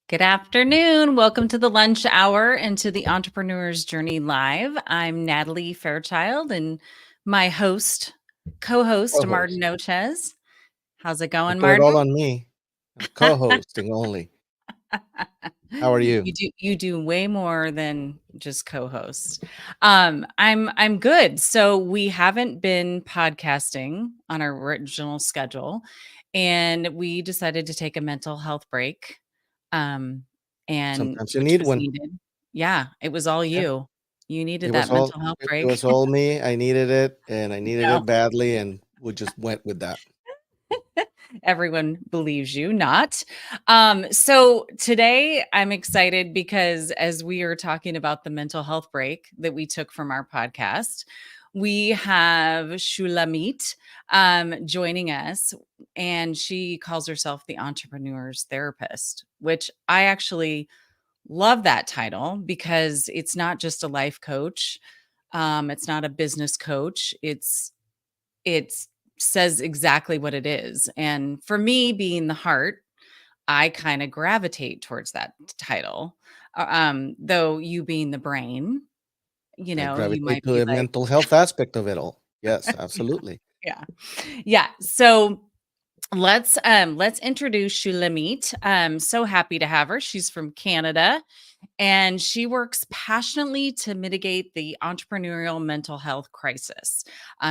Good afternoon. Welcome to the lunch hour and to the Entrepreneur's Journey Live. I'm Natalie Fairchild and my co-host, Martin Co-host. Nochez. How's it You going, put it all Martin? on me. I'm co-hosting only. How are you? You do way more than just co-host. I'm good. So we haven't been podcasting on our original schedule, and we decided to take a mental health break. Um, and Sometimes you which need was one. needed. Yeah, it was all Yeah. you. You needed It that was all mental health it break. was all me. I needed it and I needed No. it badly and we just went with that. Everyone believes you not. So today I'm excited because as we are talking about the mental health break that we took from our podcast, we have Shulamit joining us, and she calls herself the entrepreneur's therapist, which I actually love that title because it's not just a life coach. It's not a business coach. It's says exactly what it is. And for me, being the heart, I kind of gravitate towards that title. Though you being the brain, I you gravitate might to be the like, mental health aspect of it all. Yes, absolutely. yeah. Yeah. So let's introduce Shulamit. I'm so happy to have her. She's from Canada, and she works passionately to mitigate the entrepreneurial mental health crisis.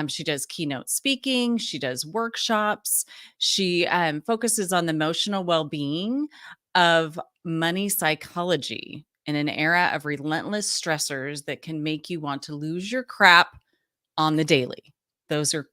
She does keynote speaking, she does workshops, she focuses on the emotional well being of money psychology in an era of relentless stressors that can make you want to lose your crap on the daily. Those are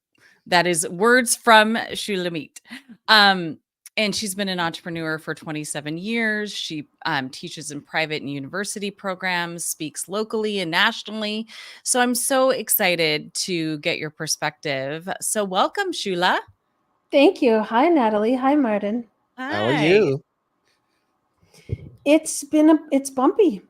that is words from Shulamit. Um, and she's been an entrepreneur for 27 years. She teaches in private and university programs, speaks locally and nationally. So I'm so excited to get your perspective. So welcome, Shula. Thank you. Hi, Natalie. Hi, Martin. How are Hi. you? It's bumpy.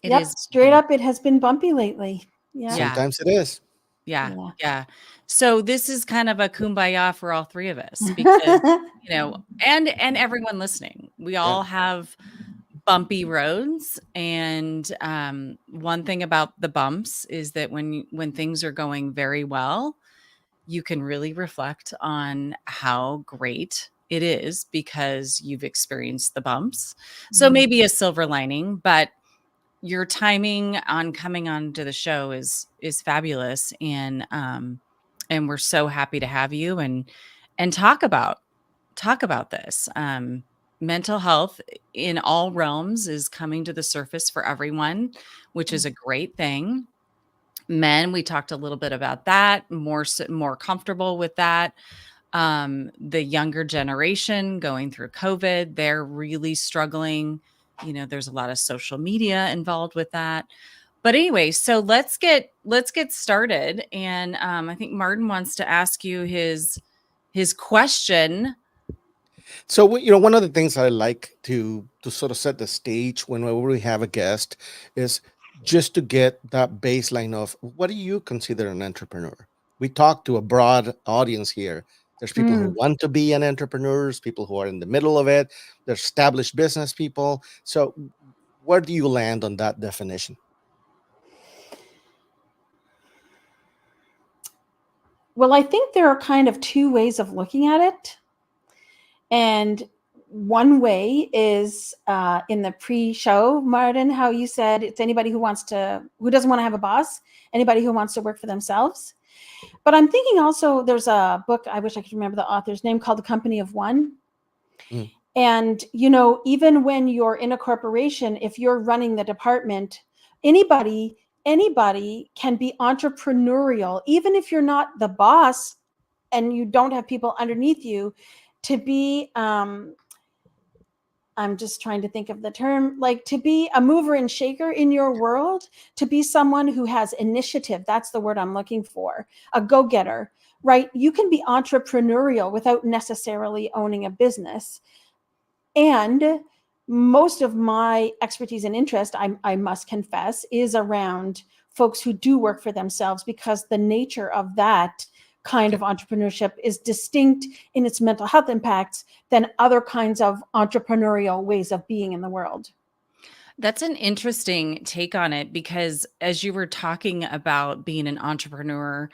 It Yep, is. straight up, it has been bumpy lately. Yeah. Yeah. Sometimes it is. Yeah. Yeah. Yeah. So this is kind of a kumbaya for all three of us because, and everyone listening, we Yeah. all have bumpy roads, and one thing about the bumps is that when things are going very well, you can really reflect on how great it is because you've experienced the bumps. So maybe a silver lining, but your timing on coming onto the show is fabulous, and we're so happy to have you and talk about this. Mental health in all realms is coming to the surface for everyone, which is a great thing. Men, we talked a little bit about that, more comfortable with that. The younger generation going through COVID, they're really struggling. There's a lot of social media involved with that. But anyway, so let's get started. And I think Martin wants to ask you his question. So one of the things I like to sort of set the stage whenever we have a guest is just to get that baseline of what do you consider an entrepreneur? We talk to a broad audience here. There's people who Mm. want to be an entrepreneurs, people who are in the middle of it, there's established business people. So where do you land on that definition? Well, I think there are kind of two ways of looking at it. And one way is in the pre-show, Martin, how you said it's anybody who doesn't want to have a boss, anybody who wants to work for themselves. But I'm thinking also there's a book, I wish I could remember the author's name, called The Company of One. Mm. And, even when you're in a corporation, if you're running the department, anybody can be entrepreneurial, even if you're not the boss and you don't have people underneath you, to be, I'm just trying to think of the term, like to be a mover and shaker in your world, to be someone who has initiative. That's the word I'm looking for. A go-getter, right? You can be entrepreneurial without necessarily owning a business. And most of my expertise and interest, I must confess, is around folks who do work for themselves, because the nature of that kind of entrepreneurship is distinct in its mental health impacts than other kinds of entrepreneurial ways of being in the world. That's an interesting take on it, because as you were talking about being an entrepreneur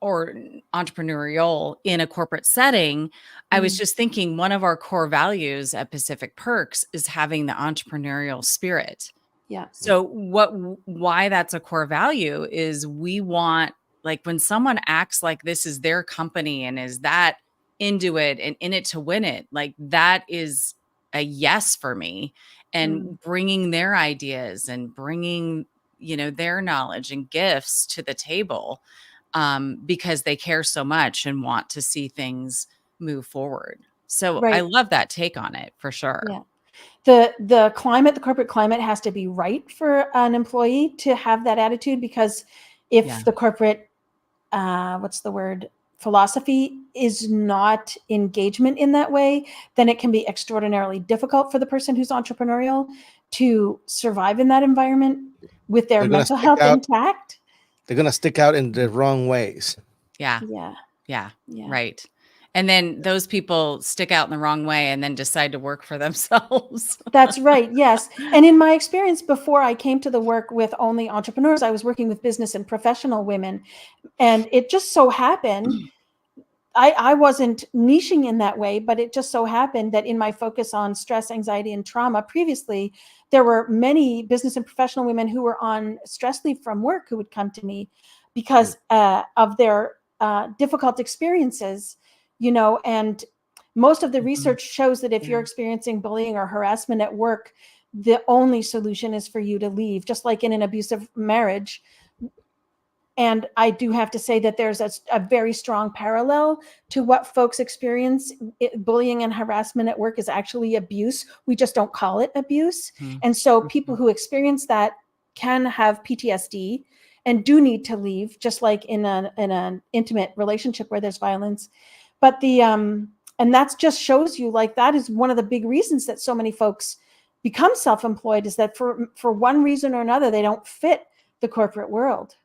or entrepreneurial in a corporate setting, I was just thinking one of our core values at Pacific Perks is having the entrepreneurial spirit. Yeah. So why that's a core value is we want, like, when someone acts like this is their company and is that into it and in it to win it, like that is a yes for me. And bringing their ideas and bringing, their knowledge and gifts to the table, because they care so much and want to see things move forward. So I Right. love that take on it for sure. Yeah. The corporate climate has to be right for an employee to have that attitude, because if Yeah. the corporate, philosophy is not engagement in that way, then it can be extraordinarily difficult for the person who's entrepreneurial to survive in that environment with their They're gonna mental stick health out. intact. They're gonna stick out in the wrong ways. Yeah. Yeah. Yeah. Yeah. Right. And then those people stick out in the wrong way and then decide to work for themselves. That's right. Yes. And in my experience, before I came to the work with only entrepreneurs, I was working with business and professional women. And it just so happened, I wasn't niching in that way, but it just so happened that in my focus on stress, anxiety, and trauma previously, there were many business and professional women who were on stress leave from work who would come to me because of their difficult experiences, and most of the research shows that if you're experiencing bullying or harassment at work, the only solution is for you to leave, just like in an abusive marriage. And I do have to say that there's a very strong parallel to what folks experience. Bullying and harassment at work is actually abuse. We just don't call it abuse. And so people who experience that can have PTSD and do need to leave, just like in an intimate relationship where there's violence. But and that just shows you, like, that is one of the big reasons that so many folks become self-employed, is that for one reason or another, they don't fit the corporate world.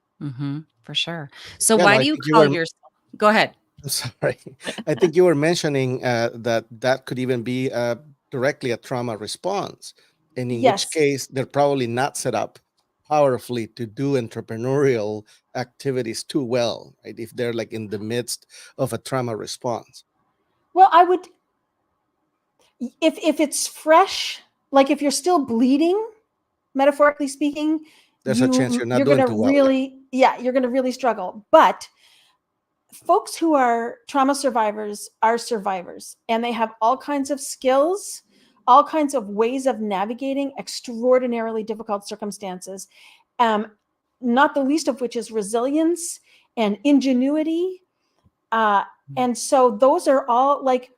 For sure. So Yeah, why no, I do you think you call were. yourself? Go ahead. I'm sorry. I think you were mentioning that could even be directly a trauma response, and in which Yes. case they're probably not set up powerfully to do entrepreneurial activities too well, right? If they're like in the midst of a trauma response. Well, I would, if it's fresh, like if you're still bleeding, metaphorically speaking, There's a chance you're not you're doing going to too well. you're going to really struggle. But folks who are trauma survivors are survivors, and they have all kinds of skills, all kinds of ways of navigating extraordinarily difficult circumstances, not the least of which is resilience and ingenuity. And so those are all, like,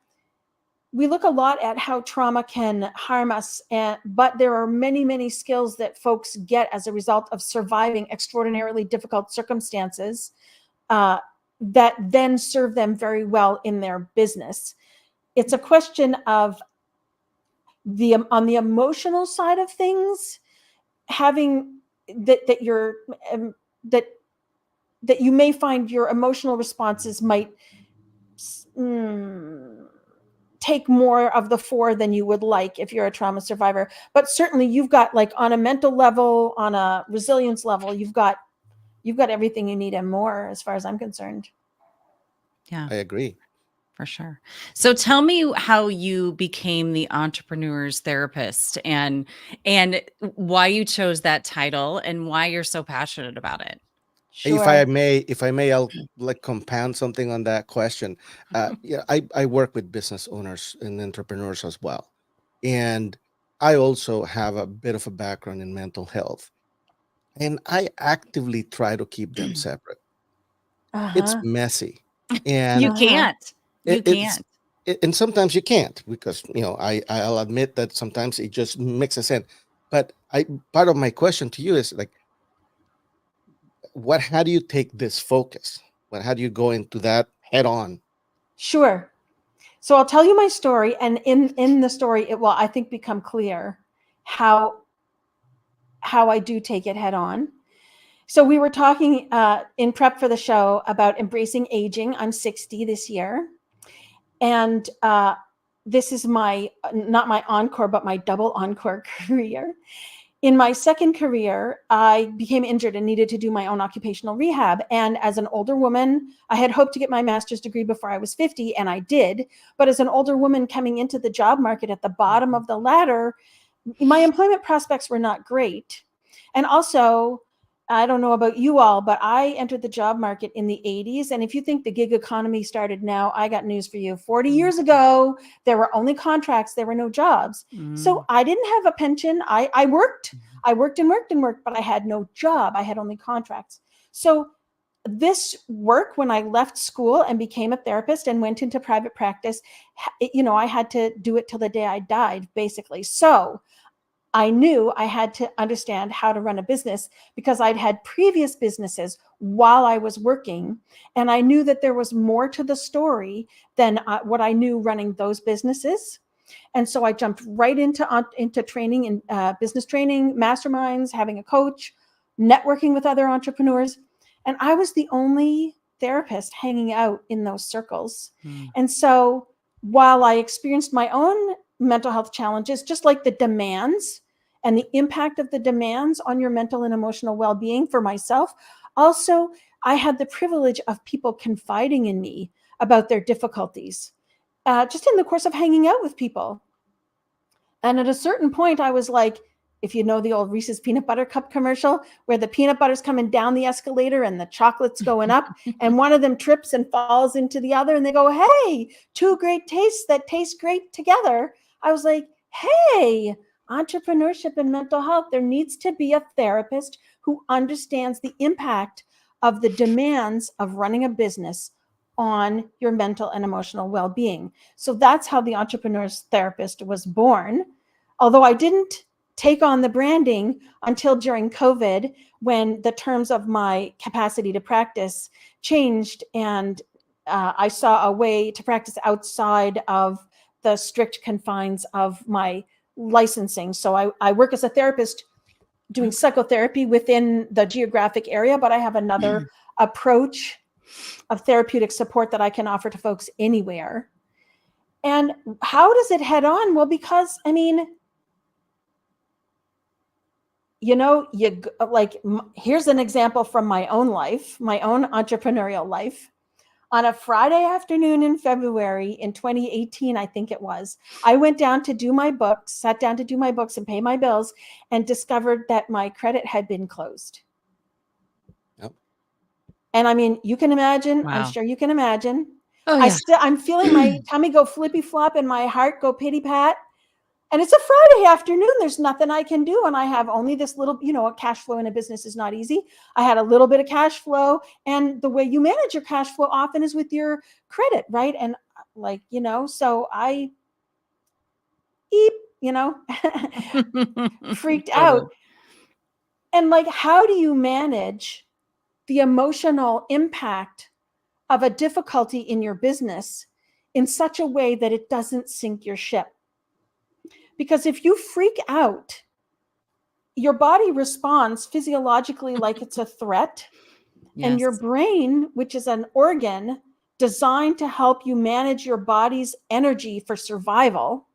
we look a lot at how trauma can harm us, but there are many, many skills that folks get as a result of surviving extraordinarily difficult circumstances that then serve them very well in their business. It's a question of on the emotional side of things, having that you may find your emotional responses might take more of the fore than you would like if you're a trauma survivor. But certainly you've got, like, on a mental level, on a resilience level, you've got everything you need and more, as far as I'm concerned. Yeah, I agree. for sure. So tell me how you became the entrepreneur's therapist, and why you chose that title and why you're so passionate about it. Sure. If I may, I'll like compound something on that question. Yeah, I work with business owners and entrepreneurs as well, and I also have a bit of a background in mental health, and I actively try to keep them separate. It's messy, and You can't. You it's can't. and sometimes you can't, because I'll admit that sometimes it just makes sense. But part of my question to you is like, how do you take this focus? How do you go into that head on? Sure. So I'll tell you my story, and in the story, it will, I think, become clear how I do take it head on. So we were talking in prep for the show about embracing aging. I'm 60 this year. And this is my, not my encore, but my double encore career. In my second career, I became injured and needed to do my own occupational rehab. And as an older woman, I had hoped to get my master's degree before I was 50, and I did. But as an older woman coming into the job market at the bottom of the ladder, my employment prospects were not great. And also, I don't know about you all, but I entered the job market in the 80s. And if you think the gig economy started now, I got news for you. 40 years ago, there were only contracts. There were no jobs. So I didn't have a pension. I worked and worked, but I had no job. I had only contracts. So this work, when I left school and became a therapist and went into private practice, I had to do it till the day I died, basically. So I knew I had to understand how to run a business because I'd had previous businesses while I was working. And I knew that there was more to the story than what I knew running those businesses. And so I jumped right into training and business training, masterminds, having a coach, networking with other entrepreneurs. And I was the only therapist hanging out in those circles. And so while I experienced my own mental health challenges, just like the demands and the impact of the demands on your mental and emotional well-being for myself, also, I had the privilege of people confiding in me about their difficulties, just in the course of hanging out with people. And at a certain point, I was like, if you know the old Reese's peanut butter cup commercial where the peanut butter's coming down the escalator and the chocolate's going up and one of them trips and falls into the other and they go, hey, two great tastes that taste great together. I was like, hey, entrepreneurship and mental health, there needs to be a therapist who understands the impact of the demands of running a business on your mental and emotional well-being. So that's how the Entrepreneur's Therapist was born. Although I didn't take on the branding until during COVID, when the terms of my capacity to practice changed and I saw a way to practice outside of the strict confines of my licensing. So I work as a therapist doing psychotherapy within the geographic area, but I have another approach of therapeutic support that I can offer to folks anywhere. And how does it head on? Well, because here's an example from my own life, my own entrepreneurial life. On a Friday afternoon in February in 2018, I think it was, I went down to do my books, sat down to do my books and pay my bills, and discovered that my credit had been closed. Yep. And you can imagine, Wow. I'm sure you can imagine. Oh, yeah. I'm feeling my tummy go flippy flop and my heart go pity pat. And it's a Friday afternoon. There's nothing I can do. And I have only this little, a cash flow in a business is not easy. I had a little bit of cash flow. And the way you manage your cash flow often is with your credit, right? And so I freaked out. And how do you manage the emotional impact of a difficulty in your business in such a way that it doesn't sink your ship? Because if you freak out, your body responds physiologically like it's a threat. Yes. And your brain, which is an organ designed to help you manage your body's energy for survival,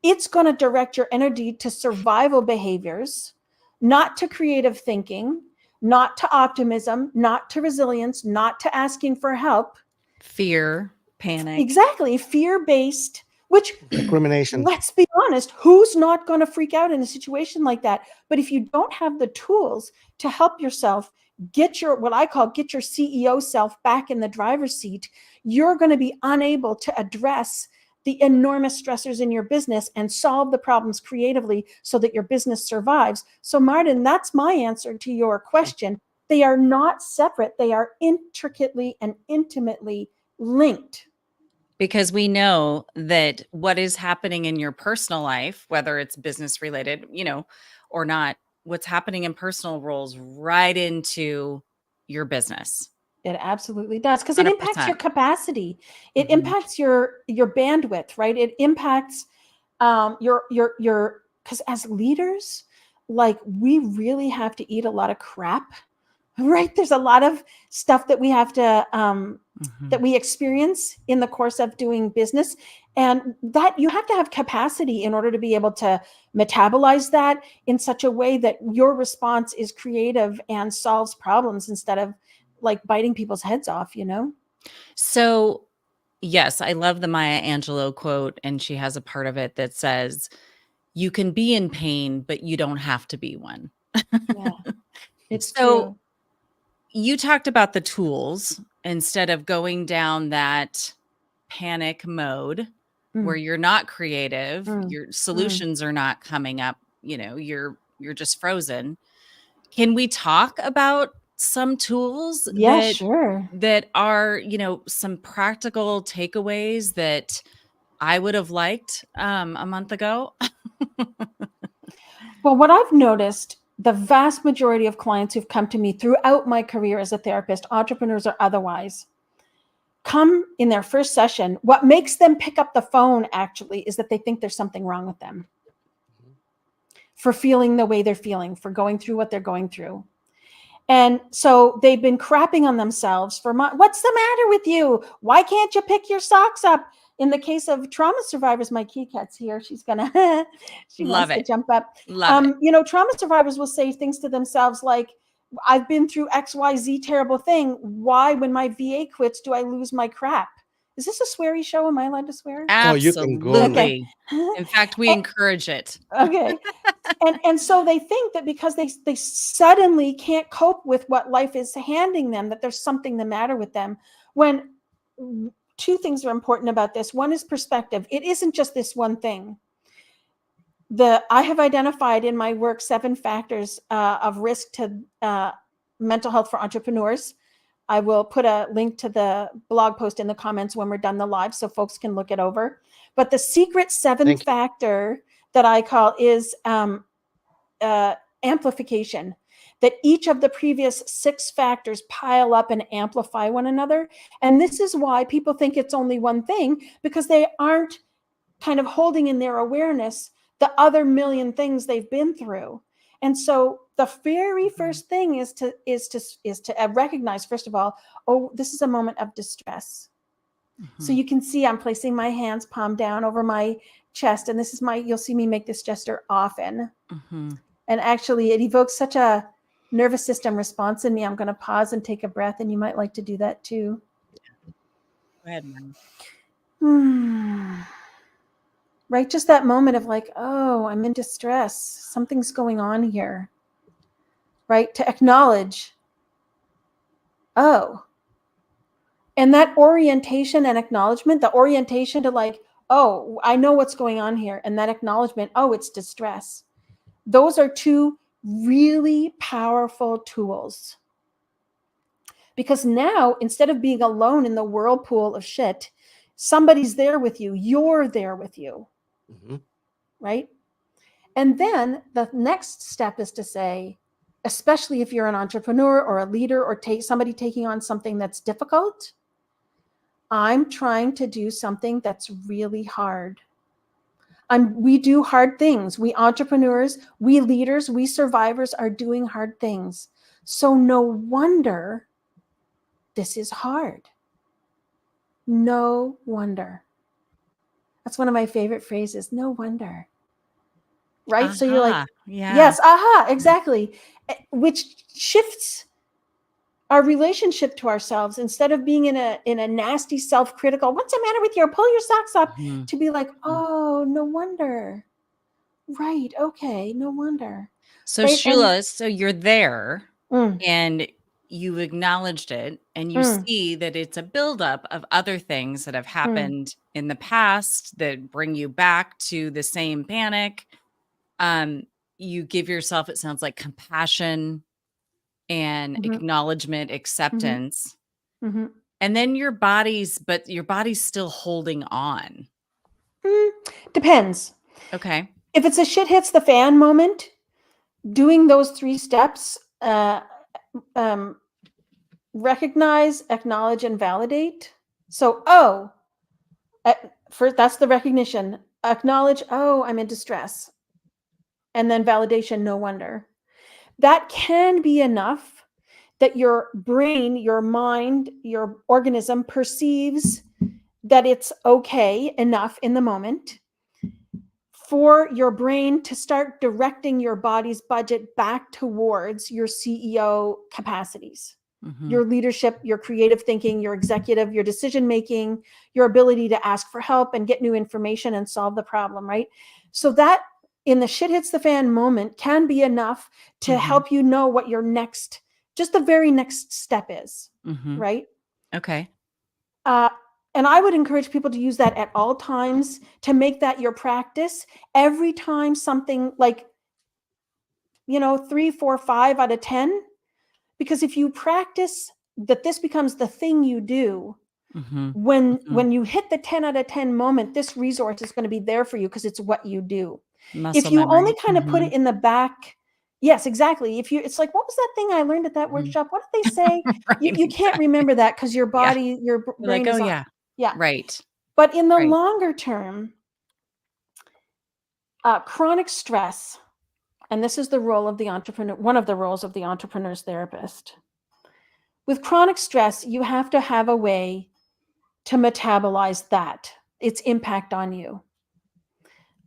it's going to direct your energy to survival behaviors, not to creative thinking, not to optimism, not to resilience, not to asking for help. Fear, panic. Exactly. Fear-based. Which, recrimination. Let's be honest, who's not going to freak out in a situation like that? But if you don't have the tools to help yourself get your CEO self back in the driver's seat, you're going to be unable to address the enormous stressors in your business and solve the problems creatively so that your business survives. So Martin, that's my answer to your question. They are not separate. They are intricately and intimately linked. Because we know that what is happening in your personal life, whether it's business related, or not, what's happening in personal rolls right into your business. It absolutely does, because it impacts your capacity. It impacts your bandwidth, right? It impacts because as leaders, we really have to eat a lot of crap right? There's a lot of stuff that we have to, Mhm. that we experience in the course of doing business. And that you have to have capacity in order to be able to metabolize that in such a way that your response is creative and solves problems instead of like biting people's heads off, you know? So, yes, I love the Maya Angelou quote, and she has a part of it that says, "You can be in pain, but you don't have to be one." Yeah, it's So, true. you talked about the tools instead of going down that panic mode where Mm, you're not creative, mm, your mm. solutions are not coming up, you're just frozen. Can we talk about some tools Yeah, sure. that are, some practical takeaways that I would have liked a month ago? Well, what I've noticed, the vast majority of clients who've come to me throughout my career as a therapist, entrepreneurs or otherwise, come in their first session. What makes them pick up the phone actually is that they think there's something wrong with them for feeling the way they're feeling, for going through what they're going through. And so they've been crapping on themselves for months. What's the matter with you? Why can't you pick your socks up? In the case of trauma survivors, my key cat's here. She's gonna, she wants Love to it. jump up. Love it. Trauma survivors will say things to themselves like, I've been through XYZ terrible thing. Why, when my VA quits, do I lose my crap? Is this a sweary show? Am I allowed to swear? Oh, you can go now. Okay. Absolutely. In fact, we encourage it. Okay. And so they think that because they suddenly can't cope with what life is handing them, that there's something the matter with them. When two things are important about this. One is perspective. It isn't just this one thing. I have identified in my work 7 factors of risk to mental health for entrepreneurs. I will put a link to the blog post in the comments when we're done the live so folks can look it over. But the secret 7th Thank you. factor that I call is amplification, that each of the previous 6 factors pile up and amplify one another. And this is why people think it's only one thing, because they aren't kind of holding in their awareness the other million things they've been through. And so the very first thing is to recognize, first of all, oh, this is a moment of distress. So you can see I'm placing my hands palm down over my chest, and this is you'll see me make this gesture often. And actually it evokes such a nervous system response in me. I'm going to pause and take a breath, and you might like to do that too. Go ahead, man. Right? Just that moment of like, oh, I'm in distress. Something's going on here. Right? To acknowledge, oh. And that orientation and acknowledgement, the orientation to like, oh, I know what's going on here. And that acknowledgement, oh, it's distress. Those are 2 really powerful tools. Because now, instead of being alone in the whirlpool of shit, somebody's there with you. You're there with you. Right? And then the next step is to say, especially if you're an entrepreneur or a leader or somebody taking on something that's difficult, I'm trying to do something that's really hard. We do hard things. We entrepreneurs, we leaders, we survivors are doing hard things. So no wonder this is hard. No wonder. That's one of my favorite phrases. No wonder. Right? So you're like, yeah. Yes, exactly. Which shifts our relationship to ourselves. Instead of being in a nasty self-critical, what's the matter with you? Pull your socks up, to be like, oh, no wonder. Right. Okay. No wonder. So Right. Shula, so you're there And and you acknowledged it, and you see that it's a buildup of other things that have happened in the past that bring you back to the same panic. You give yourself, it sounds like, compassion and acknowledgement, acceptance. And then your body's still holding on. Depends. Okay. If it's a shit hits the fan moment, doing those 3 steps, recognize, acknowledge, and validate. So, first, that's the recognition. Acknowledge, oh, I'm in distress. And then validation, no wonder. That can be enough that your brain, your mind, your organism perceives that it's okay enough in the moment for your brain to start directing your body's budget back towards your CEO capacities, your leadership, your creative thinking, your executive, your decision-making, your ability to ask for help and get new information and solve the problem, right? So that in the shit hits the fan moment can be enough to help you know what your next, just the very next step is, right? Okay. And I would encourage people to use that at all times, to make that your practice. Every time something like, 3, 4, 5 out of 10, because if you practice that this becomes the thing you do, when you hit the 10 out of 10 moment, this resource is going to be there for you because it's what you do. Muscle If you memory. only kind of put it in the back, yes, exactly. It's like, what was that thing I learned at that workshop? What did they say? Right, you can't remember that because your body, your brain like, is oh on. yeah. Right. But in the longer term, chronic stress, and this is the role of the entrepreneur, one of the roles of the entrepreneur's therapist. With chronic stress, you have to have a way to metabolize that, its impact on you.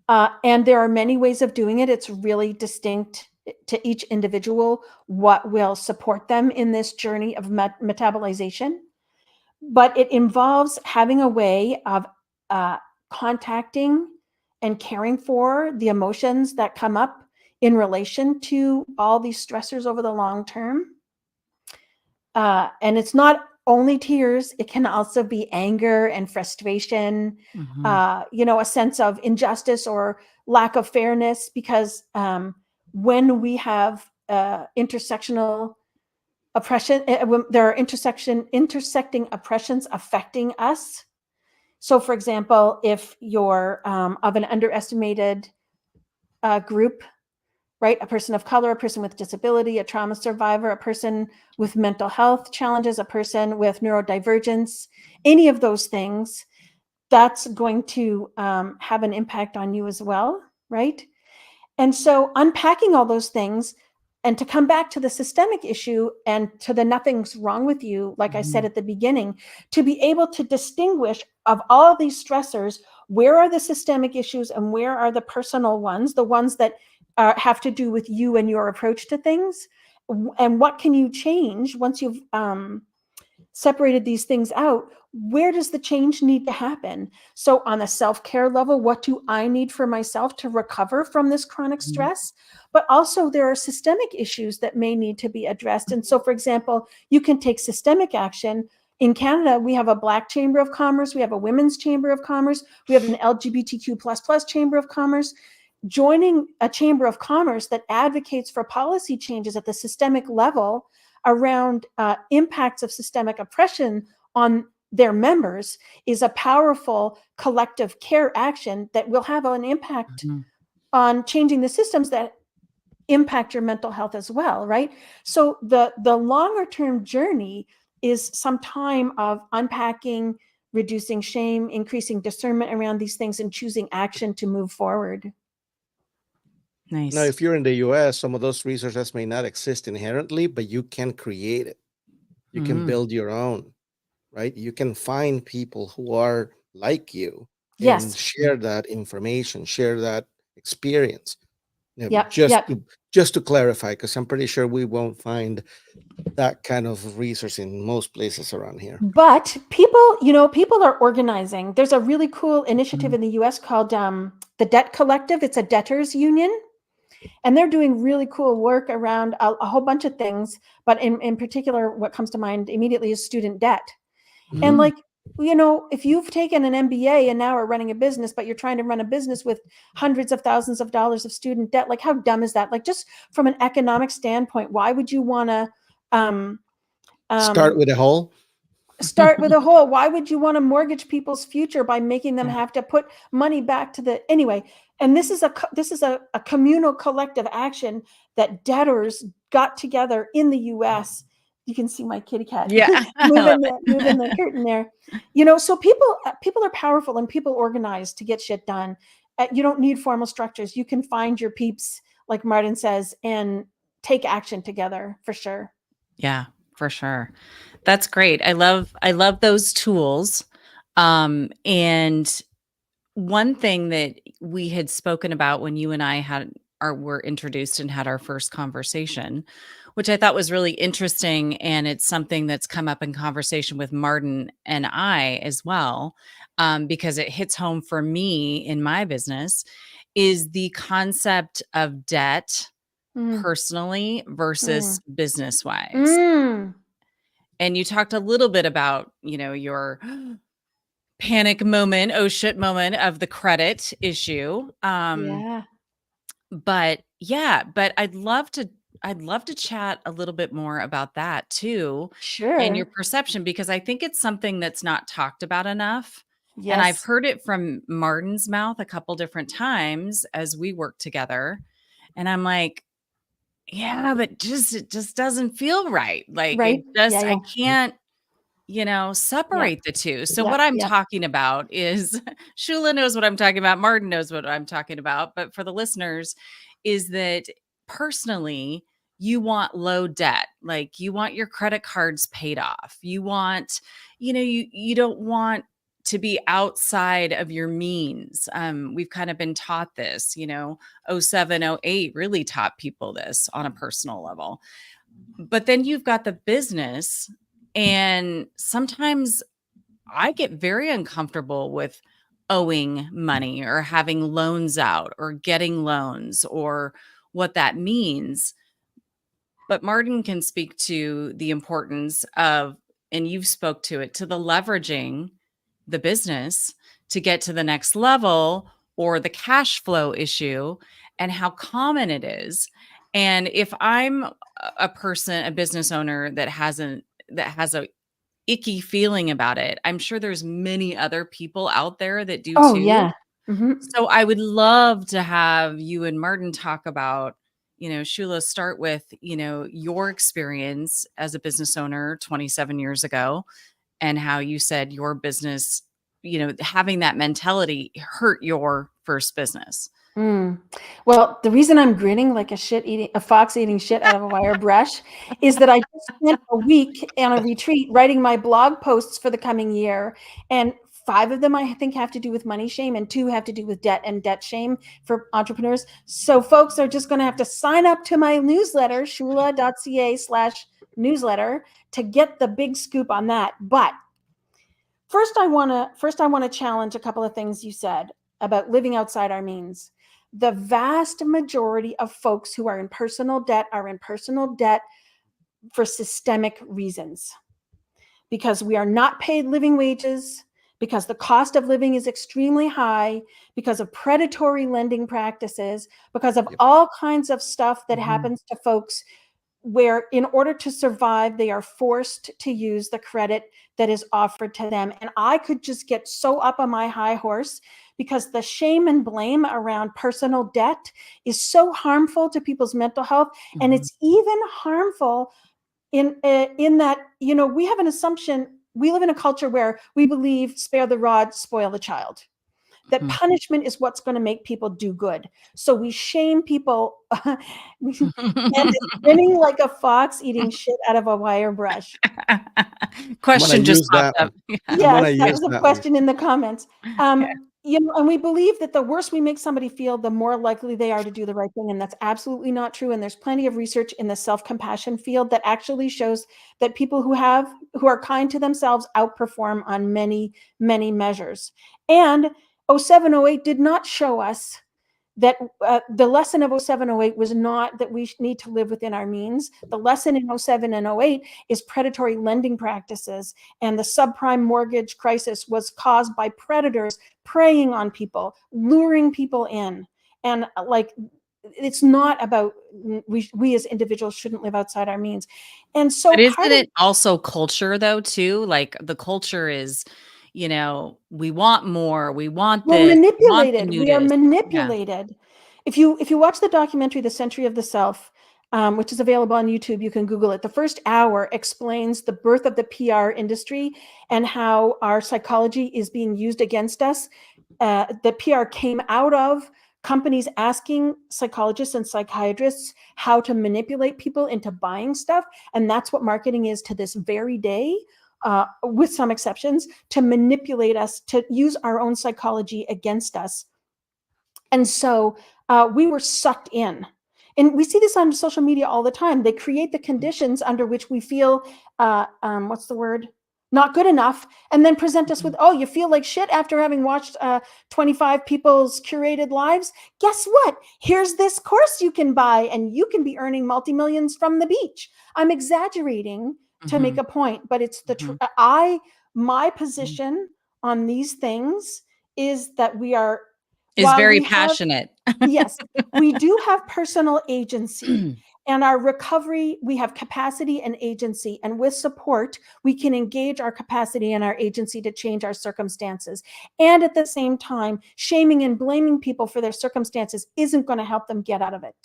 And there are many ways of doing it. It's really distinct to each individual what will support them in this journey of metabolization. But it involves having a way of contacting and caring for the emotions that come up in relation to all these stressors over the long term. And it's not only tears, it can also be anger and frustration, a sense of injustice or lack of fairness, because when we have intersectional oppression, there are intersecting oppressions affecting us. So for example, if you're of an underestimated group, right? A person of color, a person with disability, a trauma survivor, a person with mental health challenges, a person with neurodivergence, any of those things, that's going to have an impact on you as well, right? And so unpacking all those things, and to come back to the systemic issue and to the nothing's wrong with you, like I said at the beginning, to be able to distinguish of all these stressors, where are the systemic issues and where are the personal ones, the ones that have to do with you and your approach to things, and what can you change once you've separated these things out? Where does the change need to happen? So on a self-care level, what do I need for myself to recover from this chronic stress? But also there are systemic issues that may need to be addressed. And so, for example, you can take systemic action. In Canada, we have a Black Chamber of Commerce, we have a Women's Chamber of Commerce, we have an LGBTQ++ Chamber of Commerce. Joining a Chamber of Commerce that advocates for policy changes at the systemic level around impacts of systemic oppression on their members is a powerful collective care action that will have an impact on changing the systems that impact your mental health as well, right? So the longer term journey is some time of unpacking, reducing shame, increasing discernment around these things, and choosing action to move forward. Nice. Now, if you're in the US, some of those resources may not exist inherently, but you can create it. You can build your own, right? You can find people who are like you and share that information, share that experience. Just to clarify, because I'm pretty sure we won't find that kind of resource in most places around here. But people are organizing. There's a really cool initiative in the US called the Debt Collective. It's a debtors union. And they're doing really cool work around a whole bunch of things. But in particular, what comes to mind immediately is student debt. And like, if you've taken an MBA and now are running a business, but you're trying to run a business with hundreds of thousands of dollars of student debt, like how dumb is that? Like, just from an economic standpoint, why would you want to start with a hole? Why would you want to mortgage people's future by making them have to put money back to the anyway? And this is a communal collective action that debtors got together in the US. You can see my kitty cat moving the curtain there. So people are powerful and people organize to get shit done. You don't need formal structures. You can find your peeps, like Martin says, and take action together for sure. Yeah. For sure. That's great. I love those tools. And one thing that we had spoken about when you and I were introduced and had our first conversation, which I thought was really interesting, and it's something that's come up in conversation with Martin and I as well, because it hits home for me in my business, is the concept of debt Mm, personally versus mm, business wise. mm. And you talked a little bit about, your panic moment, oh shit moment of the credit issue. Yeah, But yeah, but I'd love to chat a little bit more about that too and your sure. perception, because I think it's something that's not talked about enough. And I've Yes. heard it from Martin's mouth a couple different times as we work together. And I'm like, yeah, but it just doesn't feel right. Like Right. Yeah, I yeah, can't, yeah, separate the two. So yeah, what I'm yeah. talking about is Shula knows what I'm talking about. Martin knows what I'm talking about. But for the listeners, is that personally, you want low debt. Like you want your credit cards paid off. You want, you don't want to be outside of your means. We've kind of been taught this, 07, 08 really taught people this on a personal level. But then you've got the business, and sometimes I get very uncomfortable with owing money or having loans out or getting loans or what that means. But Martin can speak to the importance of, and you've spoke to it, to the leveraging the business to get to the next level, or the cash flow issue, and how common it is. And if I'm a person, a business owner that has a icky feeling about it, I'm sure there's many other people out there that do Oh, too. yeah. Hmm. So I would love to have you and Martin talk about, Shula, start with, your experience as a business owner 27 years ago, and how you said your business, having that mentality hurt your first business. Mm. Well, the reason I'm grinning like a fox eating shit out of a wire brush is that I just spent a week on a retreat writing my blog posts for the coming year. And 5 of them I think have to do with money shame, and 2 have to do with debt and debt shame for entrepreneurs. So folks are just going to have to sign up to my newsletter, shula.ca/newsletter, to get the big scoop on that. But first I want to challenge a couple of things you said about living outside our means. The vast majority of folks who are in personal debt for systemic reasons, because we are not paid living wages, because the cost of living is extremely high, because of predatory lending practices, because of Yep. all kinds of stuff that Mhm. happens to folks where in order to survive, they are forced to use the credit that is offered to them. And I could just get so up on my high horse because the shame and blame around personal debt is so harmful to people's mental health. And Mhm. it's even harmful in that, we have an assumption, we live in a culture where we believe spare the rod, spoil the child, that Mhm. punishment is what's going to make people do good. So we shame people. And it's grinning like a fox eating shit out of a wire brush. I'm gonna Question just use popped that up. one. Yeah. I'm Yes, gonna that use was a that one. question in the comments. Yeah. And we believe that the worse we make somebody feel, the more likely they are to do the right thing. And that's absolutely not true. And there's plenty of research in the self-compassion field that actually shows that people who are kind to themselves outperform on many, many measures. And 0708 did not show us that the lesson of 0708 was not that we need to live within our means. The lesson in 07 and 08 is predatory lending practices, and the subprime mortgage crisis was caused by predators preying on people, luring people in. And it's not about, we as individuals shouldn't live outside our means. And so But isn't part of, it also culture though too? Like the culture is, we want more, we want we're this, we want the manipulated. We are nudist. Yeah. manipulated. If you watch the documentary, The Century of the Self, which is available on YouTube, you can Google it. The first hour explains the birth of the PR industry and how our psychology is being used against us. The PR came out of companies asking psychologists and psychiatrists how to manipulate people into buying stuff. And that's what marketing is to this very day, with some exceptions, to manipulate us, to use our own psychology against us. And so we were sucked in. And we see this on social media all the time. They create the conditions under which we feel, what's the word? Not good enough, and then present us with, oh, you feel like shit after having watched 25 people's curated lives? Guess what? Here's this course you can buy, and you can be earning multi-millions from the beach. I'm exaggerating to make a point, but it's the my position on these things is that we are very passionate. Yes, we do have personal agency. And our recovery, we have capacity and agency. And with support, we can engage our capacity and our agency to change our circumstances. And at the same time, shaming and blaming people for their circumstances isn't going to help them get out of it.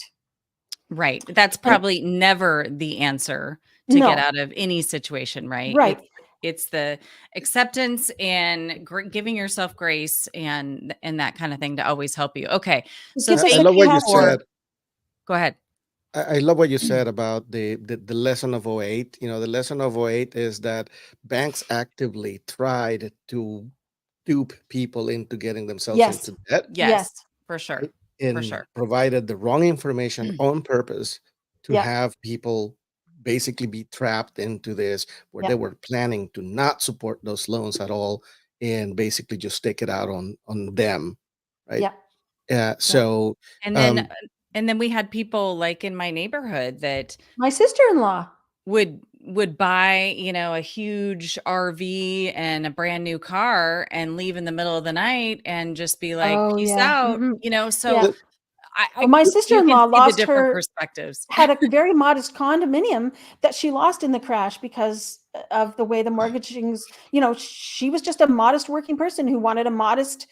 Right. That's probably never the answer to get out of any situation, right? Right. It's the acceptance and giving yourself grace and that kind of thing to always help you. Okay. So I love what you said. Go ahead. I love what you said about the lesson of '08. You know, the lesson of '08 is that banks actively tried to dupe people into getting themselves into debt. Yes, for sure. And provided the wrong information on purpose to have people basically be trapped into this, where they were planning to not support those loans at all and basically just take it out on them, right? So and then we had people like in my neighborhood that my sister-in-law would buy, you know, a huge RV and a brand new car and leave in the middle of the night and just be like, peace out, you know? So my sister-in-law lost her perspectives. Had a very modest condominium that she lost in the crash because of the way the mortgagings, you know, she was just a modest working person who wanted a modest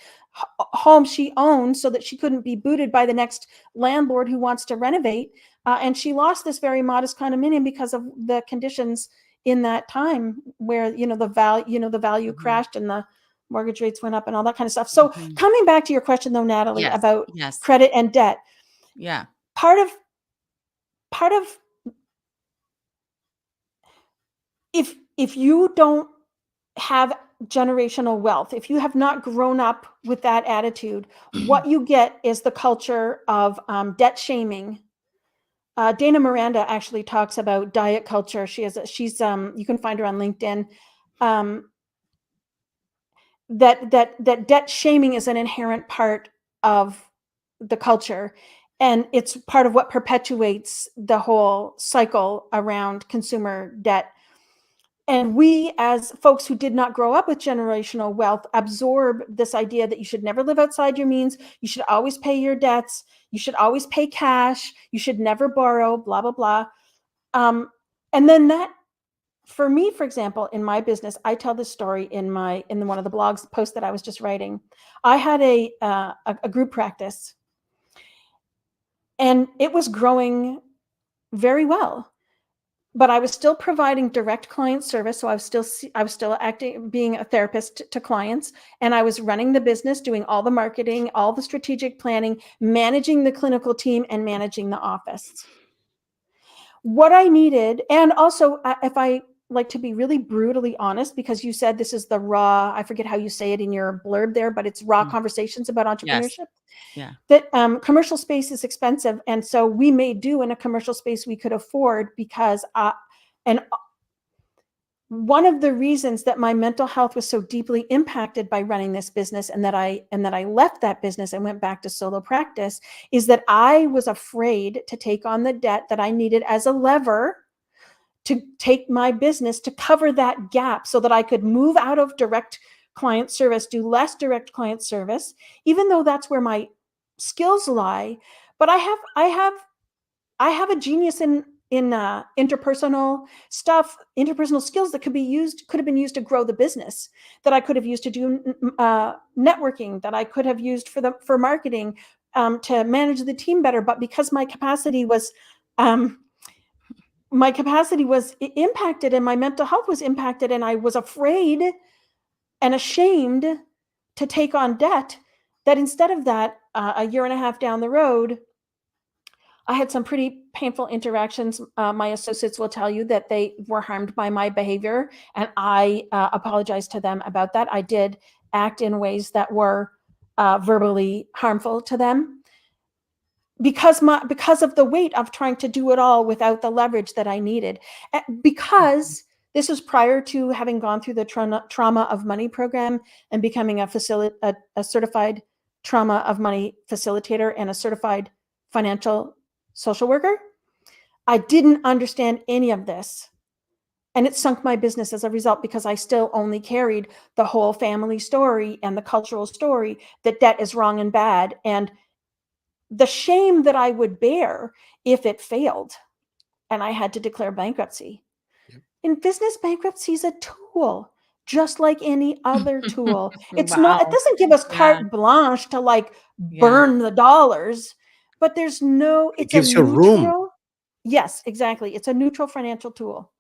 home she owned so that she couldn't be booted by the next landlord who wants to renovate. And she lost this very modest condominium because of the conditions in that time where, you know, the value crashed and the mortgage rates went up and all that kind of stuff. So coming back to your question though, Natalie, about credit and debt. Yeah. Part of if you don't have generational wealth, if you have not grown up with that attitude, what you get is the culture of debt shaming. Dana Miranda actually talks about diet culture. She's you can find her on LinkedIn. That debt shaming is an inherent part of the culture, and it's part of what perpetuates the whole cycle around consumer debt. And we, as folks who did not grow up with generational wealth, absorb this idea that you should never live outside your means. You should always pay your debts. You should always pay cash. You should never borrow, blah, blah, blah. And then that, for me, for example, in my business, I tell this story in one of the blogs posts that I was just writing. I had a group practice, and it was growing very well. But I was still providing direct client service. So I was still acting, being a therapist to clients, and I was running the business, doing all the marketing, all the strategic planning, managing the clinical team, and managing the office. What I needed, and also if I like to be really brutally honest, because you said this is the raw, I forget how you say it in your blurb there, but it's raw conversations about entrepreneurship. That commercial space is expensive. And so we may do in a commercial space we could afford because, and one of the reasons that my mental health was so deeply impacted by running this business and that I left that business and went back to solo practice is that I was afraid to take on the debt that I needed as a lever to take my business to cover that gap so that I could move out of direct client service, do less direct client service, even though that's where my skills lie. But I have a genius in interpersonal stuff, interpersonal skills that could have been used to grow the business, that I could have used to do networking, that I could have used for marketing, to manage the team better. But because my capacity was impacted and my mental health was impacted, and I was afraid and ashamed to take on debt, that instead of that, a year and a half down the road, I had some pretty painful interactions. My associates will tell you that they were harmed by my behavior, and I apologized to them about that. I did act in ways that were verbally harmful to them because of the weight of trying to do it all without the leverage that I needed. Because this was prior to having gone through the trauma of money program and becoming a certified trauma of money facilitator and a certified financial social worker. I didn't understand any of this. And it sunk my business as a result, because I still only carried the whole family story and the cultural story that debt is wrong and bad, and the shame that I would bear if it failed and I had to declare bankruptcy. Yep. In business, bankruptcy is a tool, just like any other tool. It's not, it Wow. doesn't give us Yeah. carte blanche to like burn the dollars, but there's no, It it's a gives you room. neutral. Yes, exactly. It's a neutral financial tool.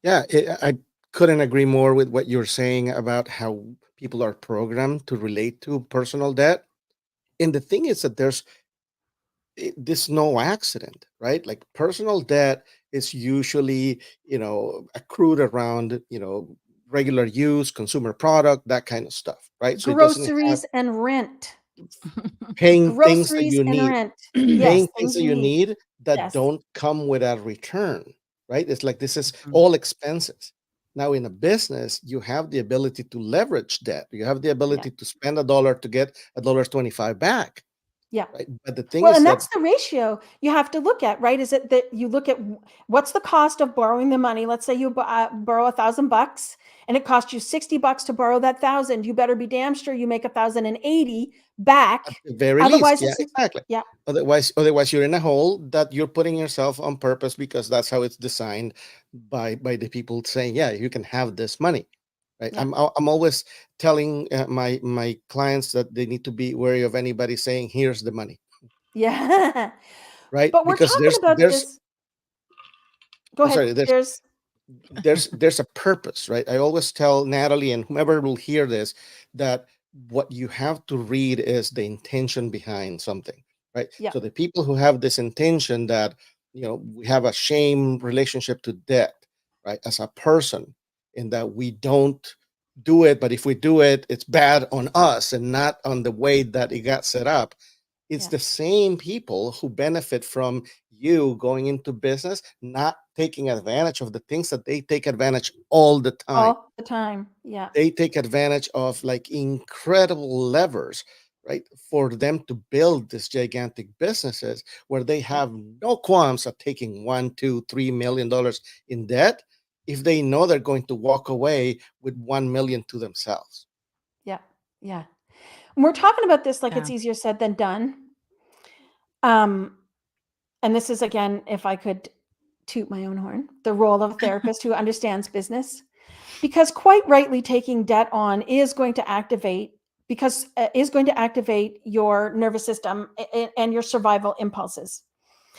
Yeah, I couldn't agree more with what you're saying about how people are programmed to relate to personal debt. And the thing is that there's no accident, right? Like personal debt is usually, accrued around, regular use, consumer product, that kind of stuff, right? So it doesn't have Groceries and rent. paying things that Groceries you and need, rent. Yes, things things that you you need. need that Yes. don't come with a return, right? It's like this is Mhm. all expenses. Now, in a business, you have the ability to leverage debt. You have the ability to spend $1 to get $1.25 back, Yeah. right? But the thing Well, is and that that's the ratio you have to look at, right? Is it that you look at what's the cost of borrowing the money? Let's say you borrow $1,000 and it costs you $60 to borrow that 1,000. You better be damn sure you make 1,080 back. at the very least, Otherwise, yeah, it's exactly. yeah, Otherwise, you're in a hole that you're putting yourself on purpose, because that's how it's designed by the people saying, yeah, you can have this money. Right. yeah, I'm always telling my clients that they need to be wary of anybody saying, "Here's the money," yeah. right? But we're Because talking about this. Go I'm ahead. sorry, there's a purpose, right? I always tell Natalie and whomever will hear this that what you have to read is the intention behind something, right? Yeah, So the people who have this intention that we have a shame relationship to debt, right, as a person, in that we don't do it, but if we do it, it's bad on us and not on the way that it got set up. It's yeah, the same people who benefit from you going into business, not taking advantage of the things that they take advantage all the time. all the time. Yeah, They take advantage of like incredible levers, right, for them to build these gigantic businesses where they yeah, have no qualms of taking $1, $2, $3 million in debt if they know they're going to walk away with 1 million to themselves. yeah, yeah. And we're talking about this like Yeah. it's easier said than done. Um, and this is again, if I could toot my own horn, the role of a therapist who understands business, because quite rightly taking debt on is going to activate your nervous system and your survival impulses.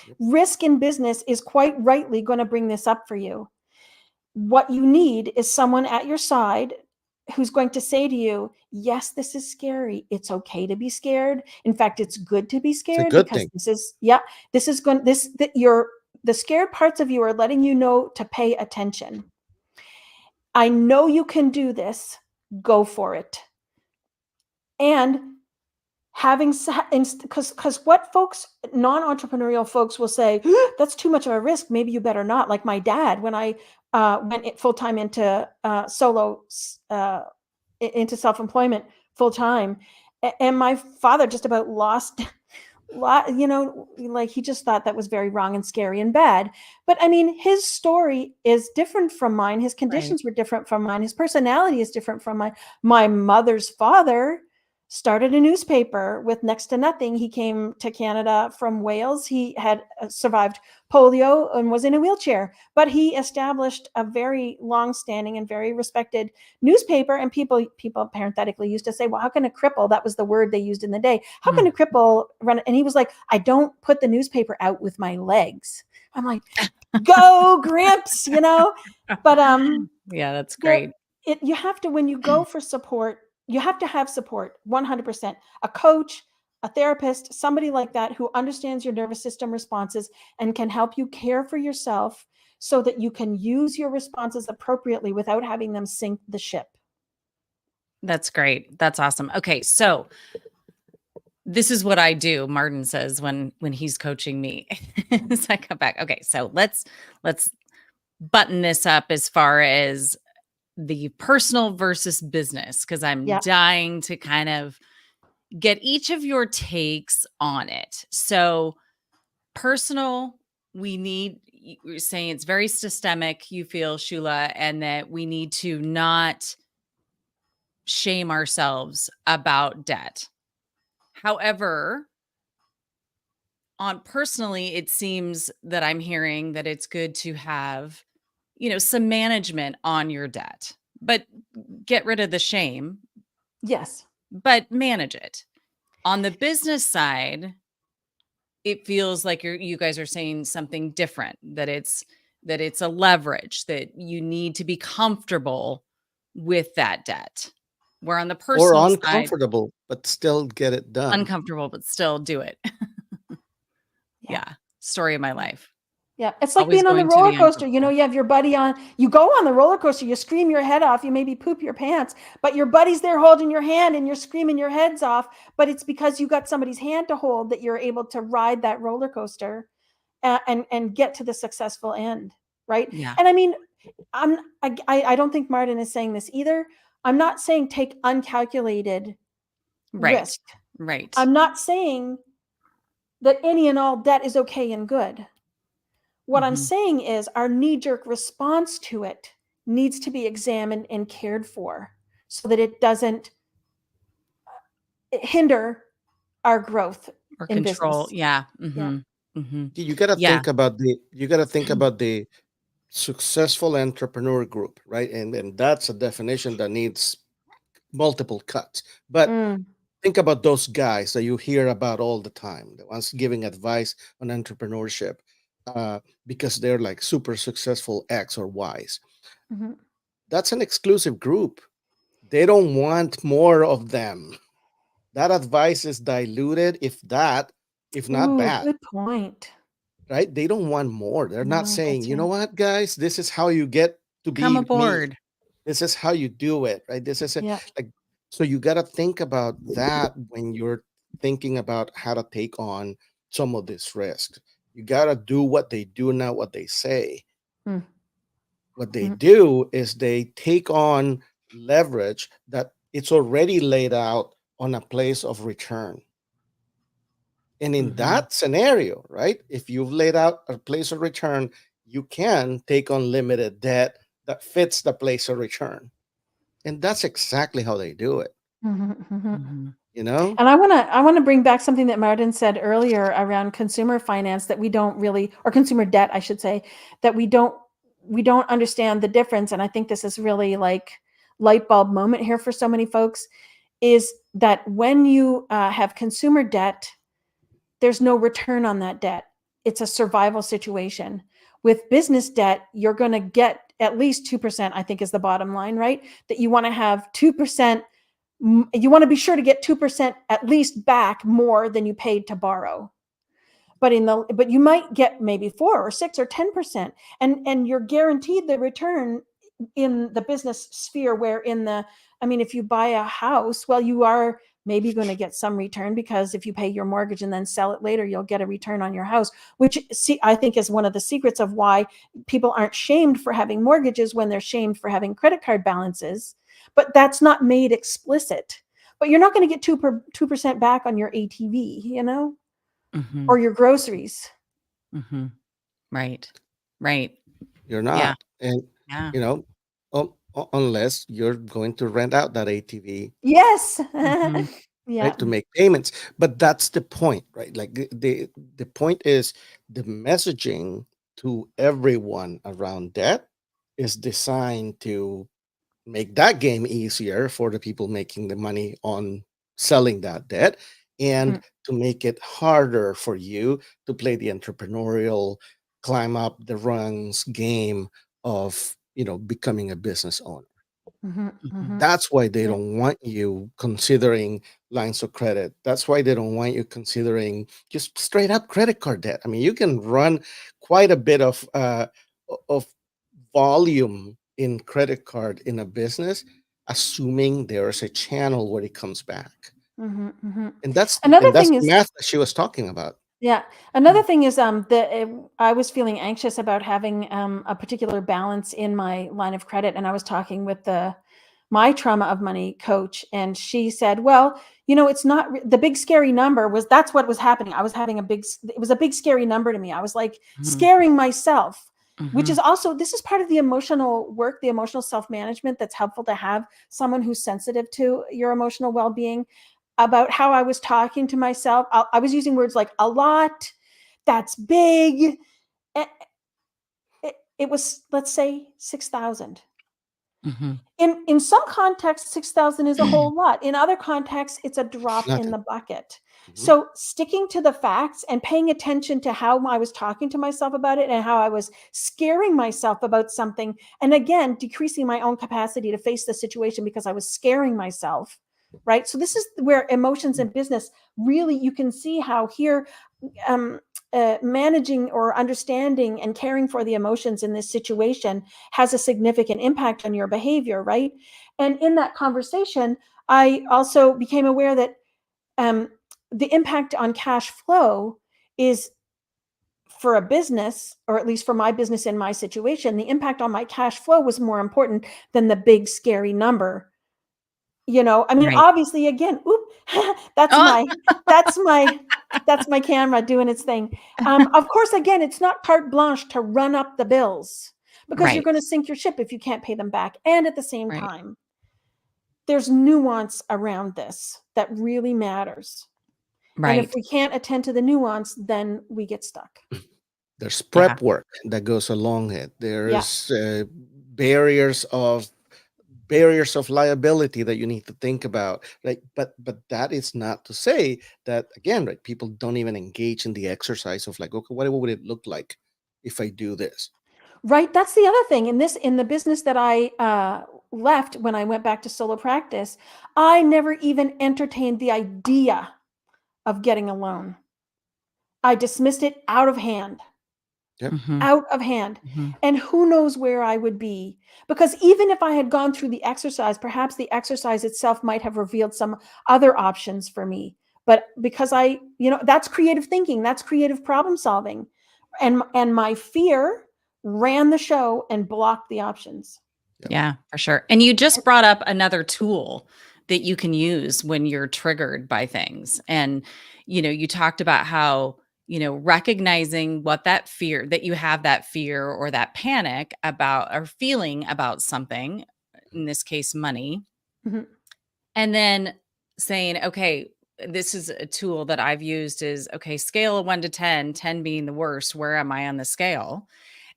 Yep. Risk in business is quite rightly going to bring this up for you. What you need is someone at your side who's going to say to you, yes, this is scary. It's okay to be scared. In fact, it's good to be It's a scared, good because thing. the scared parts of you are letting you know to pay attention. I know you can do this. Go for it. And because what non-entrepreneurial folks will say, that's too much of a risk. Maybe you better not. Like my dad, when I went full-time into into self-employment full-time, and my father just about lost like he just thought that was very wrong and scary and bad. But I mean, his story is different from mine. His Right. conditions were different from mine. His personality is different from mine. My mother's father started a newspaper with next to nothing. He came to Canada from Wales. He had survived polio and was in a wheelchair, but he established a very long-standing and very respected newspaper. And people parenthetically used to say, well, how can a cripple, that was the word they used in the day, how can a cripple run? And he was like, I don't put the newspaper out with my legs. I'm like, go Grimps, but Yeah, that's there great. you have to, when you go for support, you have to have support, 100%. A coach, a therapist, somebody like that who understands your nervous system responses and can help you care for yourself so that you can use your responses appropriately without having them sink the ship. That's great. That's awesome. Okay, so this is what I do, Martin says when he's coaching me. So I come back. Okay, so let's button this up as far as the personal versus business, because I'm Yeah. dying to kind of get each of your takes on it. So personal, you're saying it's very systemic, you feel, Shula, and that we need to not shame ourselves about debt. However, on personally, it seems that I'm hearing that it's good to have, some management on your debt, but get rid of the shame, Yes. but manage it. On the business side, it feels like you guys are saying something different, that it's a leverage, that you need to be comfortable with that debt. Where on the Or personal side, uncomfortable, but still get it done. uncomfortable, but still do it. Yeah. Story of my life. Yeah, it's like Always being on the going to roller the coaster. You know, uncomfortable. you have your buddy on, you go on the roller coaster, you scream your head off, you maybe poop your pants, but your buddy's there holding your hand and you're screaming your heads off. But it's because you got somebody's hand to hold that you're able to ride that roller coaster and get to the successful end. Right. Yeah. And I mean, I don't think Martin is saying this either. I'm not saying take uncalculated Right. risk. Right. I'm not saying that any and all debt is okay and good. What I'm saying is our knee-jerk response to it needs to be examined and cared for so that it doesn't hinder our growth Or in control. business. Yeah. Yeah. You got to Yeah. think about the successful entrepreneur group, right? And that's a definition that needs multiple cuts. But Mm, think about those guys that you hear about all the time, the ones giving advice on entrepreneurship, because they're like super successful X or Y's. mhm. That's an exclusive group. They don't want more of them. That advice is diluted, if not Ooh, bad, good point. right? They don't want more. They're not No, saying, that's you know right. what, guys, this is how you get to Come be me. aboard. This is how you do it, right? This is Yeah. like, so you got to think about that when you're thinking about how to take on some of this risk. You got to do what they do, not what they say. Mm, What they mm, do is they take on leverage that it's already laid out on a place of return. And in that scenario, right, if you've laid out a place of return, you can take on limited debt that fits the place of return. And that's exactly how they do it, mhm, mhm. you know? And I want to bring back something that Martin said earlier around consumer finance that we don't really, or consumer debt, I should say, that we don't understand the difference. And I think this is really like light bulb moment here for so many folks, is that when you have consumer debt, there's no return on that debt. It's a survival situation. With business debt, you're going to get at least 2%, I think is the bottom line, right? That you want to have 2%. You want to be sure to get 2% at least back more than you paid to borrow. But you might get maybe 4 or 6 or 10%, and you're guaranteed the return in the business sphere. Where if you buy a house, well, you are maybe going to get some return, because if you pay your mortgage and then sell it later, you'll get a return on your house, which I think is one of the secrets of why people aren't shamed for having mortgages when they're shamed for having credit card balances. But that's not made explicit. But you're not going to get 2% back on your ATV, or your groceries. Right. Right. You're Yeah. not. And, Yeah. you know, unless you're going to rent out that ATV, Yes. Yeah. right, to make payments. But that's the point, right? Like the point is the messaging to everyone around debt is designed to make that game easier for the people making the money on selling that debt, Mm, and to make it harder for you to play the entrepreneurial climb up the rungs game of becoming a business owner. That's why they Yeah. don't want you considering lines of credit. That's why they don't want you considering just straight up credit card debt. I mean, you can run quite a bit of volume in credit card in a business, assuming there's a channel where it comes back. And that's Another the thing is, math that she was talking about. yeah, another thing is I was feeling anxious about having a particular balance in my line of credit, and I was talking with my trauma of money coach, and she said, "Well, it's not the big scary number was that's what was happening. I was having it was a big scary number to me. I was like scaring myself." Which is also, this is part of the emotional work, the emotional self-management that's helpful to have someone who's sensitive to your emotional well-being, about how I was talking to myself. I was using words like a lot, that's big. It was, let's say, 6,000. In some contexts, 6,000 is a whole lot. In other contexts, it's a drop in the bucket. So sticking to the facts and paying attention to how I was talking to myself about it and how I was scaring myself about something. And again, decreasing my own capacity to face the situation because I was scaring myself, right? So this is where emotions in business, really, you can see how here, managing or understanding and caring for the emotions in this situation has a significant impact on your behavior, right? And in that conversation, I also became aware that the impact on cash flow is, for a business, or at least for my business in my situation, the impact on my cash flow was more important than the big scary number. I mean, Right. obviously, again, that's Oh. my camera doing its thing. Of course, again, it's not carte blanche to run up the bills, because you're Right. going to sink your ship if you can't pay them back. And at the same Right. time, there's nuance around this that really matters. And if Right. we can't attend to the nuance, then we get stuck. There's Yeah. prep work that goes along it. Yeah. There's barriers of barriers of liability that you need to think about, right? But that is not to say that, again, right, people don't even engage in the exercise of like, okay, what would it look like if I do this? Right. That's the other thing in the business that I left when I went back to solo practice. I never even entertained the idea of getting a loan. I dismissed it out of hand. Yep. Out of hand. And who knows where I would be, because even if I had gone through the exercise, perhaps the exercise itself might have revealed some other options for me. But because that's creative thinking, that's creative problem solving. And my fear ran the show and blocked the options. Yeah, for sure. And you just brought up another tool that you can use when you're triggered by things. And, you talked about how, recognizing what that fear, that you have that fear or that panic about or feeling about something, in this case, money, Mhm. and then saying, okay, this is a tool that I've used is, okay, scale of 1 to 10, 10 being the worst. Where am I on the scale?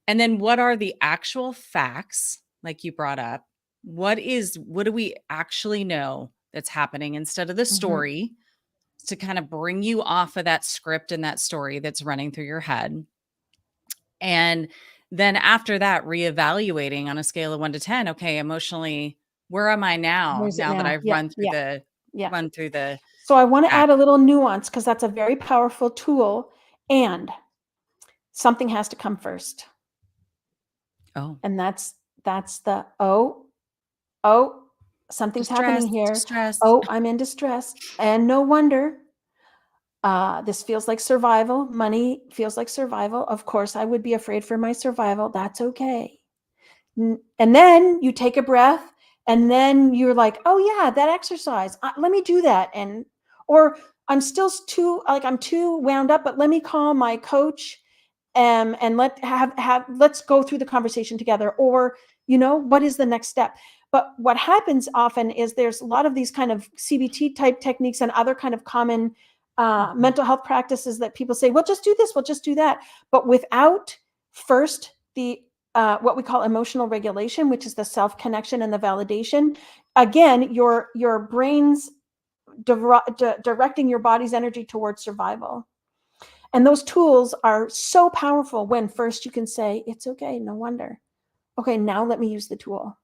And then what are the actual facts, like you brought up? What do we actually know that's happening instead of the story, to kind of bring you off of that script and that story that's running through your head? And then after that, reevaluating on a scale of 1 to 10, okay, emotionally, where am I now? Where's it Now that now? I've Yeah. Yeah. Yeah. run through the So I want to act. add a little nuance, because that's a very powerful tool, and something has to come first. Oh, And that's the something's distress, happening here. distress. Oh, I'm in distress. And no wonder. This feels like survival. Money feels like survival. Of course, I would be afraid for my survival. That's okay. And then you take a breath, and then you're like, oh yeah, that exercise. Let me do that. Or I'm still I'm too wound up, but let me call my coach, and let's go through the conversation together. Or, what is the next step? But what happens often is there's a lot of these kind of CBT type techniques and other kind of common mental health practices that people say, well, just do this, we'll just do that. But without first the what we call emotional regulation, which is the self-connection and the validation, again, your brain's directing your body's energy towards survival. And those tools are so powerful when first you can say, it's okay, no wonder. Okay, now let me use the tool.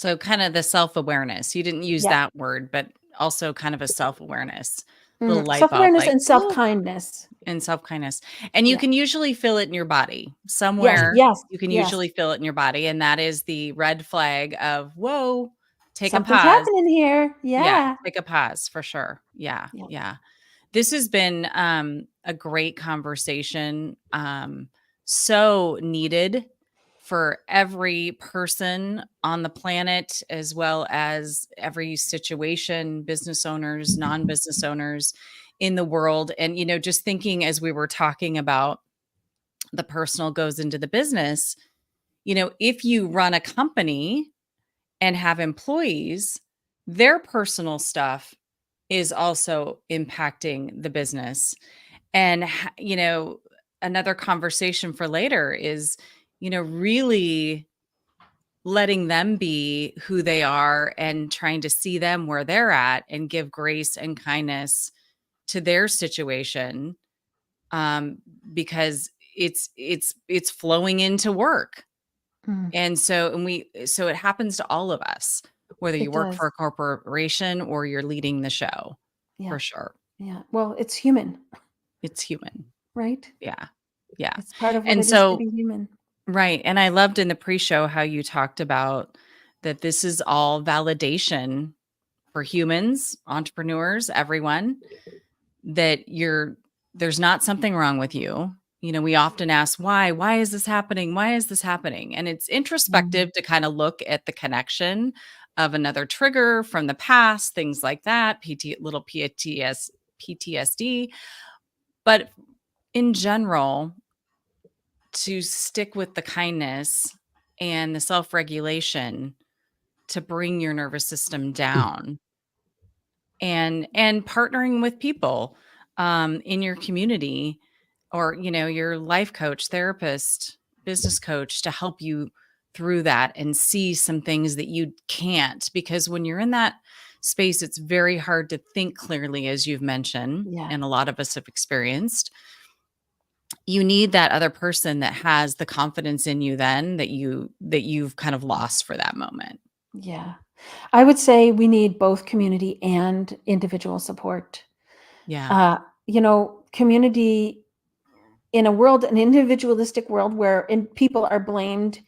So kind of the self-awareness. You didn't use Yeah. that word, but also kind of a self-awareness, little light bulb, Self-awareness like, and "Ooh," self-kindness. and self-kindness. And you Yeah. can usually feel it in your body. Yes, Somewhere yes, you can yes. usually feel it in your body, and that is the red flag of, "Whoa, take a Something's pause." happening here. Yeah, Yeah. take a pause for sure. Yeah, Yeah. yeah. This has been a great conversation. So needed for every person on the planet, as well as every situation, business owners, non-business owners in the world. And, just thinking as we were talking about the personal goes into the business, if you run a company and have employees, their personal stuff is also impacting the business. And, another conversation for later is, really letting them be who they are and trying to see them where they're at and give grace and kindness to their situation. Um, because it's flowing into work. Mm, And so it happens to all of us, whether you it work for does. a corporation or you're leading the show, Yeah. for sure. Yeah. Well, it's human, It's human. right? Yeah. Yeah. It's part of what And it is to so, be human. right. And I loved in the pre-show how you talked about that this is all validation for humans, entrepreneurs, everyone, that there's not something wrong with you. We often ask why is this happening? Why is this happening? And it's Mm, introspective to kind of look at the connection of another trigger from the past, things like that, little PTSD. But in general, to stick with the kindness and the self-regulation to bring your nervous system down, and partnering with people in your community, or your life coach, therapist, business coach, to help you through that and see some things that you can't, because when you're in that space, it's very hard to think clearly, as you've mentioned, yeah. and a lot of us have experienced. You need that other person that has the confidence in you then that you've kind of lost for that moment. Yeah. I would say we need both community and individual support. Yeah. Uh, community in an individualistic world where people are blamed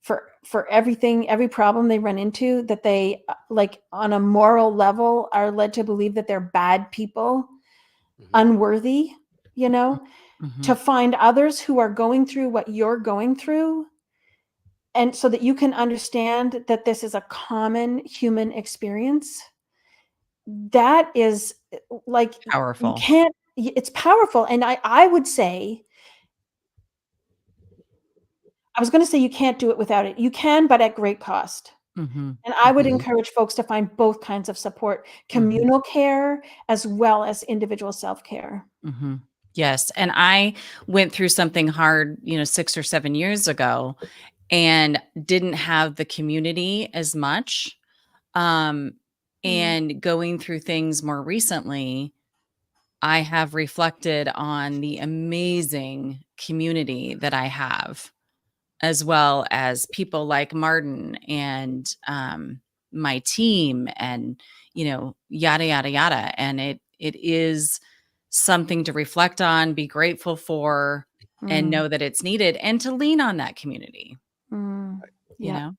for everything, every problem they run into, that they like on a moral level are led to believe that they're bad people, Mhm. unworthy, you know, Mhm. to find others who are going through what you're going through, and so that you can understand that this is a common human experience. That is like you Powerful. can't it's powerful. And I would say, I was going to say you can't do it without it. You can, but at great cost. Mhm. And I would Mhm. Mhm. encourage folks to find both kinds of support, Mhm. communal care as well as individual self-care. Mhm. Yes, and I went through something hard, 6 or 7 years ago, and didn't have the community as much. Um, Mm, and going through things more recently, I have reflected on the amazing community that I have, as well as people like Martin and my team, and yada yada yada. And it is something to reflect on, be grateful for, and mm, know that it's needed, and to lean on that community. mm. You Yeah, know,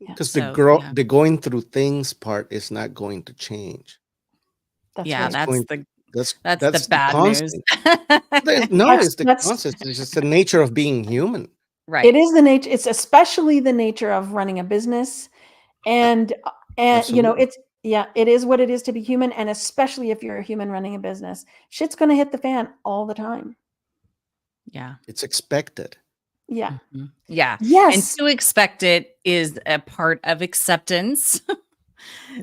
yeah, Because so yeah, the going through things part is not going to change. that's yeah, It's right. that's going the that's the that's the bad news. constant. No, it's the That's constant. It's just the nature of being human. it Right. is the nature, it's especially the nature of running a business, A- and Absolutely. it's, yeah, it is what it is to be human, and especially if you're a human running a business. Shit's going to hit the fan all the time. Yeah. It's expected. Yeah. Mhm. Yeah, and Yes. to expect it is a part of acceptance.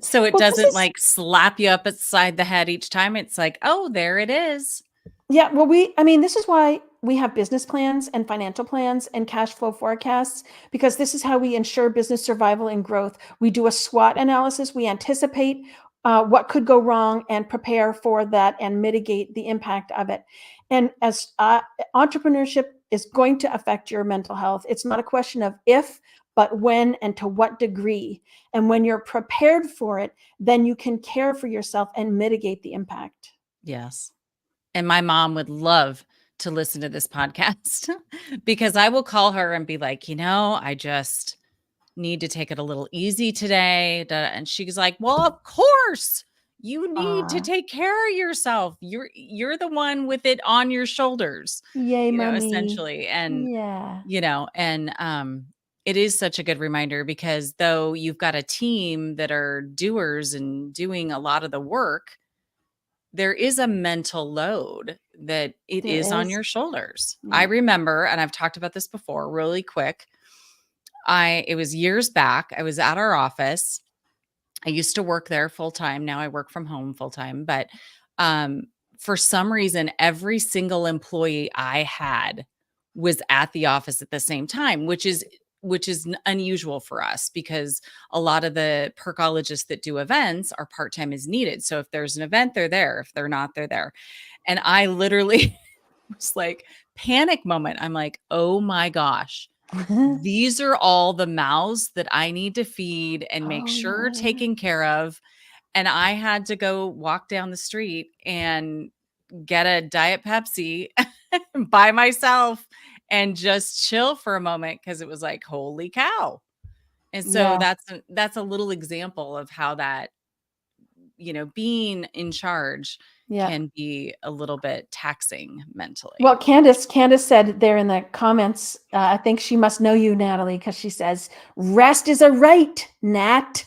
So it Well, this doesn't, is like, slap you up upside the head each time. It's like, "Oh, there it is." Yeah, well, this is why we have business plans and financial plans and cash flow forecasts, because this is how we ensure business survival and growth. We do a SWOT analysis. We anticipate what could go wrong and prepare for that and mitigate the impact of it. And as entrepreneurship is going to affect your mental health, it's not a question of if, but when and to what degree. And when you're prepared for it, then you can care for yourself and mitigate the impact. Yes. And my mom would love to listen to this podcast because I will call her and be like, I just need to take it a little easy today. And she's like, well, of course you need to take care of yourself. You're the one with it on your shoulders, Yay, mommy. essentially. And, Yeah. it is such a good reminder because though you've got a team that are doers and doing a lot of the work, there is a mental load that it is on your shoulders. Yeah. I remember, and I've talked about this before really quick. It was years back. I was at our office. I used to work there full time. Now I work from home full time. But for some reason, every single employee I had was at the office at the same time, which is unusual for us because a lot of the percologists that do events are part-time as needed. So if there's an event, they're there. If they're not, they're there. And I literally was like, panic moment. I'm like, oh my gosh. These are all the mouths that I need to feed and make sure taken care of. And I had to go walk down the street and get a Diet Pepsi by myself and just chill for a moment because it was like, holy cow. And so that's a little example of how that, being in charge can be a little bit taxing mentally. Well, Candace said there in the comments, I think she must know you, Natalie, because she says, rest is a right, Nat.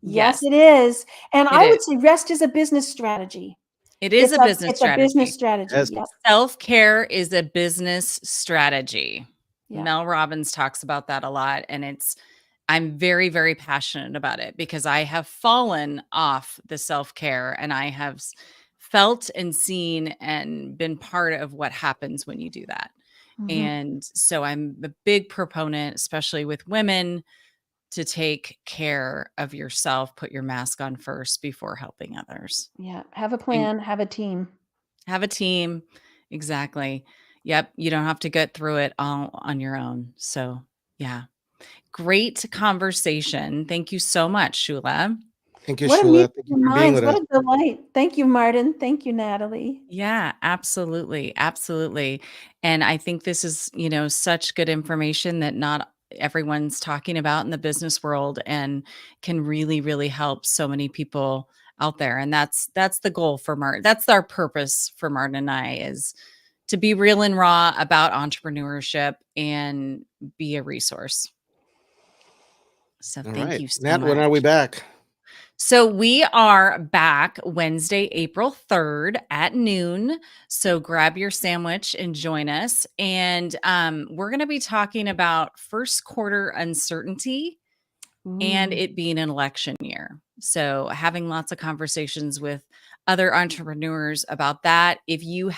Yes, it is. And I would say rest is a business strategy. It is a business strategy. It's a business strategy. Yes. Yep. Self-care is a business strategy. Yeah. Mel Robbins talks about that a lot. And I'm very, very passionate about it because I have fallen off the self-care and I have felt and seen and been part of what happens when you do that. Mhm. And so I'm a big proponent, especially with women, to take care of yourself, put your mask on first before helping others. Yeah. Have a plan, have a team. Have a team. Exactly. Yep. You don't have to get through it all on your own. So yeah. Great conversation. Thank you so much, Shula. Thank you, What a Shula. meeting Thank of you for being minds. with What us. a delight. Thank you, Martin. Thank you, Natalie. Yeah, absolutely. Absolutely. And I think this is, such good information that not everyone's talking about in the business world and can really, really help so many people out there. And that's the goal for Martin. That's our purpose for Martin and I, is to be real and raw about entrepreneurship and be a resource. So thank you so Nat, much. when are we back? So we are back Wednesday, April 3rd at noon. So grab your sandwich and join us. And we're going to be talking about first quarter uncertainty and it being an election year. So having lots of conversations with other entrepreneurs about that. If you're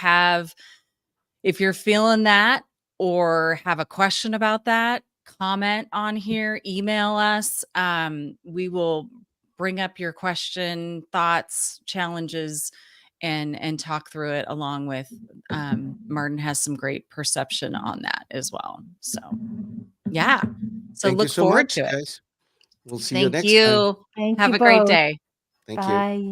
feeling that or have a question about that, comment on here, email us. We will bring up your question, thoughts, challenges, and talk through it along with Martin has some great perception on that as well. So yeah. So Thank you look so forward much, to it. guys. We'll see you Thank next time. you. Thank Have you a great both. day. Thank you. Bye.